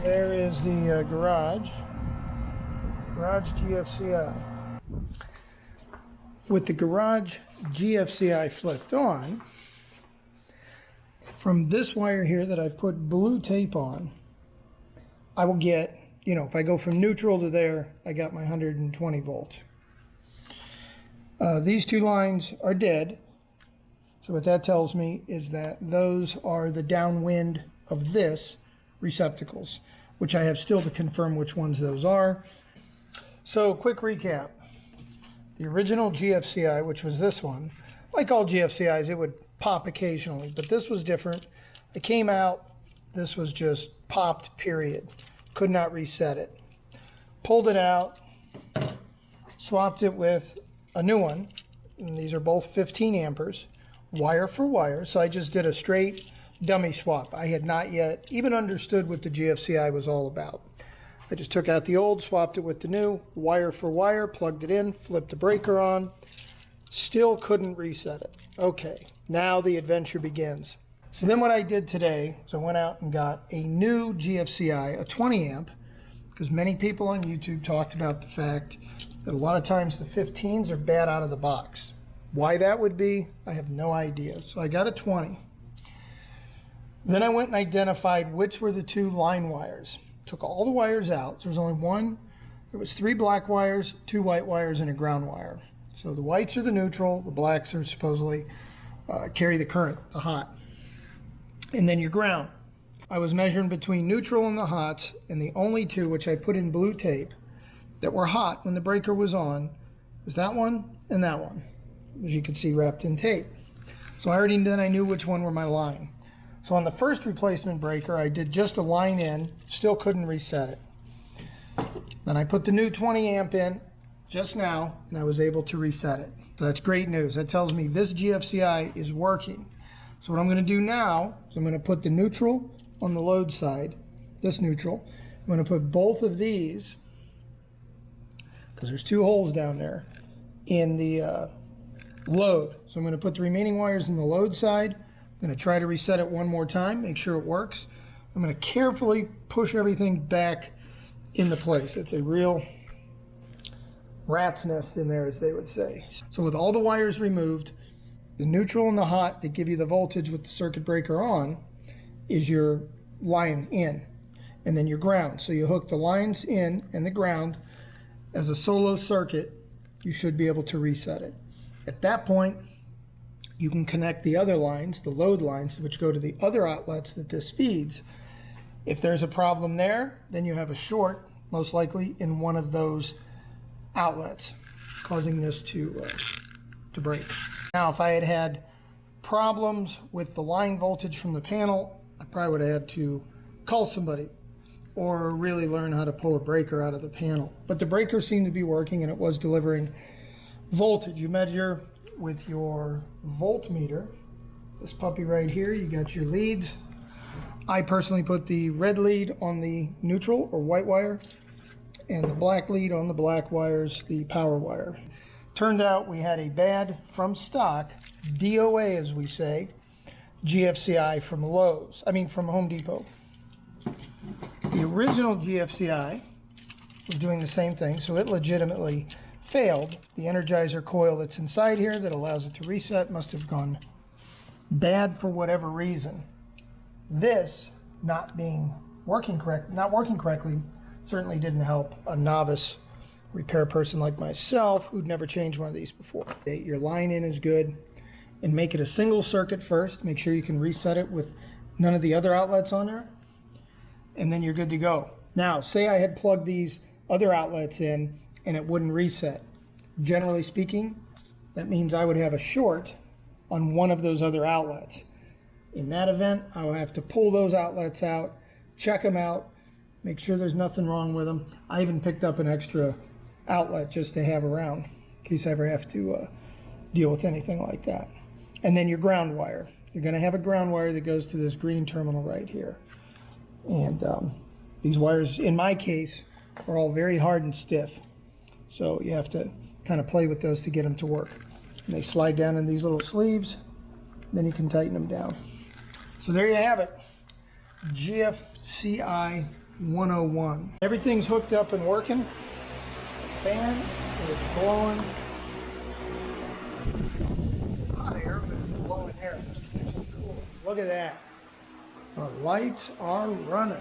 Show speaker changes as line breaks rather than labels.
There is the garage GFCI. With the garage GFCI flipped on, from this wire here that I've put blue tape on, I will get, if I go from neutral to there, I got my 120 volts. These two lines are dead. So what that tells me is that those are the downwind of this receptacles, which I have still to confirm which ones those are. So quick recap. The original GFCI, which was this one, like all GFCIs, it would pop occasionally, but this was different. It came out, this was just popped, period. Could not reset it. Pulled it out, swapped it with a new one, and these are both 15 amperes, wire for wire. So I just did a straight dummy swap. I had not yet even understood what the GFCI was all about. I just took out the old, swapped it with the new, wire for wire, plugged it in, flipped the breaker on, still couldn't reset it. Okay, now the adventure begins. So then what I did today is I went out and got a new GFCI, a 20 amp, because many people on YouTube talked about the fact that a lot of times the 15s are bad out of the box. Why that would be, I have no idea. So I got a 20. Then I went and identified which were the two line wires. Took all the wires out. So there was only one. There was 3 black wires, 2 white wires, and a ground wire. So the whites are the neutral, the blacks are supposedly carry the current, the hot. And then your ground. I was measuring between neutral and the hot, and the only two which I put in blue tape that were hot when the breaker was on was that one and that one, as you can see wrapped in tape. So I knew which one were my line. So on the first replacement breaker, I did just a line in, still couldn't reset it. Then I put the new 20 amp in just now, and I was able to reset it. So that's great news. That tells me this GFCI is working. So what I'm going to do now is I'm going to put the neutral on the load side, this neutral. I'm going to put both of these, because there's 2 holes down there, in the load. So I'm going to put the remaining wires in the load side. I'm going to try to reset it one more time, make sure it works. I'm going to carefully push everything back into place. It's a real rat's nest in there, as they would say. So with all the wires removed, the neutral and the hot that give you the voltage with the circuit breaker on is your line in, and then your ground. So you hook the lines in and the ground as a solo circuit. You should be able to reset it. At that point, you can connect the other lines, the load lines, which go to the other outlets that this feeds. If there's a problem there, then you have a short, most likely in one of those outlets, causing this to break. Now, if I had had problems with the line voltage from the panel, I probably would have had to call somebody or really learn how to pull a breaker out of the panel. But the breaker seemed to be working, and it was delivering voltage. You measure with your voltmeter, this puppy right here. You got your leads. I personally put the red lead on the neutral or white wire, and the black lead on the black wires, the power wire. Turned out we had a bad, from stock, DOA as we say, GFCI from from Home Depot. The original GFCI was doing the same thing, so it legitimately failed. The energizer coil that's inside here that allows it to reset must have gone bad for whatever reason. This not working correctly certainly didn't help a novice repair person like myself who'd never changed one of these before. Your line in is good, and make it a single circuit first. Make sure you can reset it with none of the other outlets on there, and then you're good to go. Now, say I had plugged these other outlets in and it wouldn't reset. Generally speaking, that means I would have a short on one of those other outlets. In that event, I will have to pull those outlets out, check them out, make sure there's nothing wrong with them. I even picked up an extra outlet just to have around in case I ever have to deal with anything like that. And then your ground wire. You're going to have a ground wire that goes to this green terminal right here. And these wires, in my case, are all very hard and stiff. So you have to kind of play with those to get them to work. And they slide down in these little sleeves, then you can tighten them down. So there you have it. GFCI 101. Everything's hooked up and working. The fan is blowing hot air, but it's blowing air. It's keeps it cool. Look at that. The lights are running.